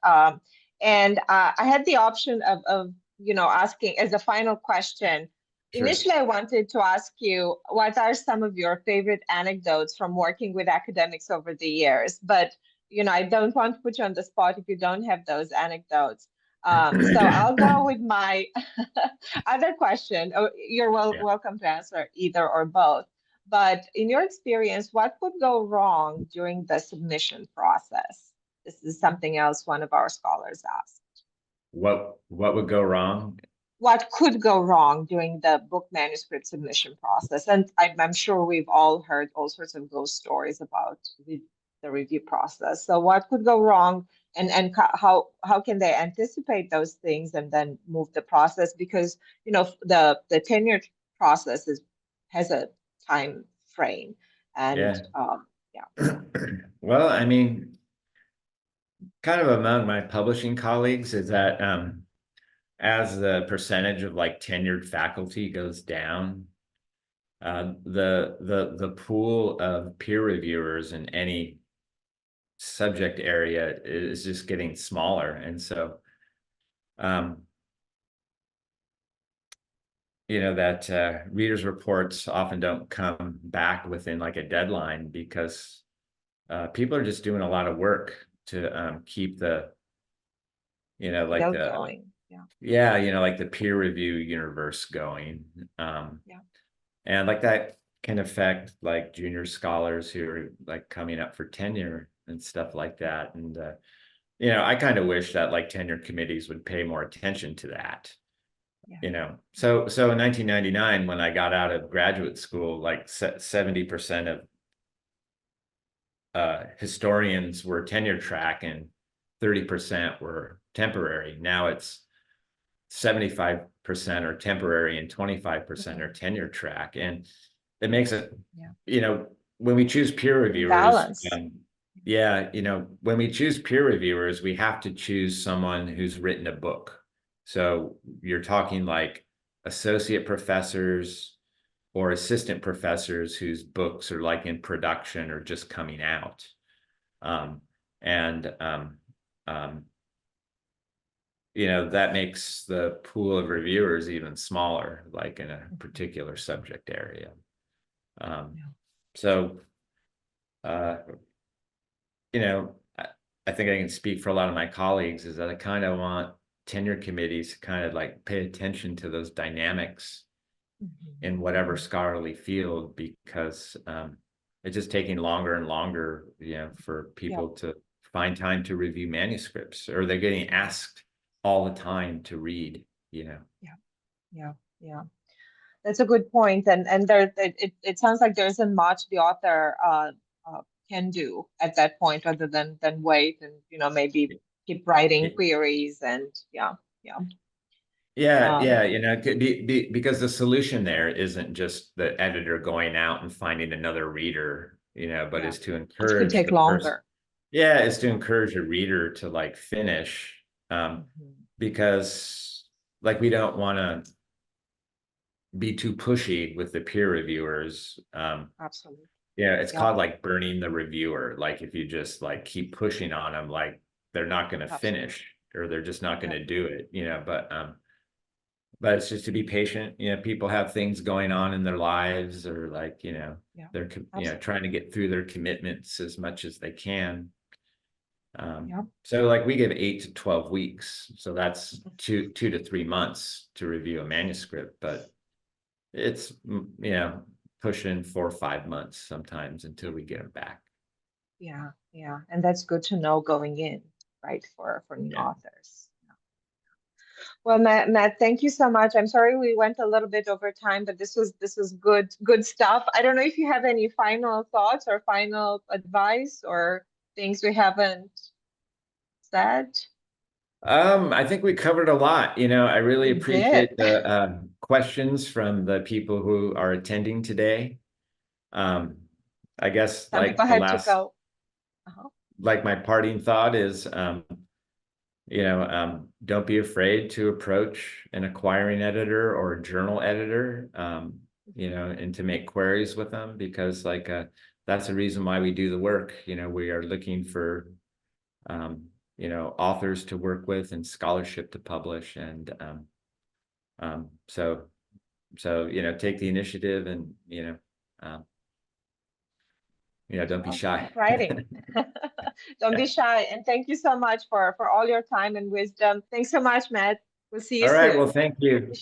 Speaker 1: And I had the option of asking as a final question. Sure. Initially, I wanted to ask you, what are some of your favorite anecdotes from working with academics over the years? But I don't want to put you on the spot if you don't have those anecdotes. So I'll go with my other question. Oh, you're welcome to answer either or both. But in your experience, what would go wrong during the submission process? This is something else one of our scholars asked.
Speaker 2: What would go wrong?
Speaker 1: what could go wrong during the book manuscript submission process. And I'm sure we've all heard all sorts of ghost stories about the review process. So what could go wrong, and how can they anticipate those things and then move the process? Because the tenure process has a time frame, and
Speaker 2: Yeah.
Speaker 1: yeah.
Speaker 2: Well, I mean, kind of among my publishing colleagues is that as the percentage of like tenured faculty goes down, the pool of peer reviewers in any subject area is just getting smaller. And so, that readers' reports often don't come back within like a deadline because people are just doing a lot of work to keep the, like
Speaker 1: Still
Speaker 2: the,
Speaker 1: going. Yeah.
Speaker 2: yeah, like the peer review universe going.
Speaker 1: Yeah.
Speaker 2: And like that can affect like junior scholars who are like coming up for tenure and stuff like that. And, I kind of wish that like tenure committees would pay more attention to that.
Speaker 1: Yeah.
Speaker 2: So in 1999, when I got out of graduate school, like 70% of historians were tenure track and 30% were temporary. Now it's 75% are temporary and 25% are tenure track. And it makes it, when we choose peer reviewers,
Speaker 1: Balance.
Speaker 2: when we choose peer reviewers, we have to choose someone who's written a book. So you're talking like associate professors or assistant professors whose books are like in production or just coming out. That makes the pool of reviewers even smaller, like in a particular subject area. So, I think I can speak for a lot of my colleagues is that I kind of want tenure committees to kind of like pay attention to those dynamics in whatever scholarly field, because it's just taking longer and longer, for people to find time to review manuscripts, or they're getting asked all the time to read,
Speaker 1: Yeah. That's a good point. And there, it sounds like there isn't much the author can do at that point other than wait and maybe keep writing queries and yeah.
Speaker 2: It could be because the solution there isn't just the editor going out and finding another reader, but is to
Speaker 1: It could
Speaker 2: encourage
Speaker 1: take
Speaker 2: the person.
Speaker 1: longer.
Speaker 2: Yeah, it's to encourage a reader to like finish, because like we don't want to be too pushy with the peer reviewers.
Speaker 1: Absolutely.
Speaker 2: Yeah, it's called like burning the reviewer. Like if you just like keep pushing on them, like they're not going to finish or they're just not going to do it, but it's just to be patient. People have things going on in their lives, or like, they're, trying to get through their commitments as much as they can. So like we give 8 to 12 weeks. So that's 2 to 3 months to review a manuscript, but it's, pushing 4 or 5 months sometimes until we get them back.
Speaker 1: Yeah. And that's good to know going in, right, for new authors. Well, Matt, thank you so much. I'm sorry we went a little bit over time, but this was good stuff. I don't know if you have any final thoughts or final advice or things we haven't said.
Speaker 2: I think we covered a lot. I really
Speaker 1: We
Speaker 2: appreciate
Speaker 1: did.
Speaker 2: the questions from the people who are attending today. I guess
Speaker 1: Some
Speaker 2: like
Speaker 1: people
Speaker 2: the
Speaker 1: had to
Speaker 2: last,
Speaker 1: go.
Speaker 2: like my parting thought is, don't be afraid to approach an acquiring editor or a journal editor, and to make queries with them, because like that's the reason why we do the work. We are looking for authors to work with and scholarship to publish, and so take the initiative and don't be shy.
Speaker 1: Keep writing. Don't be shy. And thank you so much for all your time and wisdom. Thanks so much, Matt. We'll see you
Speaker 2: All right, well,
Speaker 1: soon.
Speaker 2: thank you.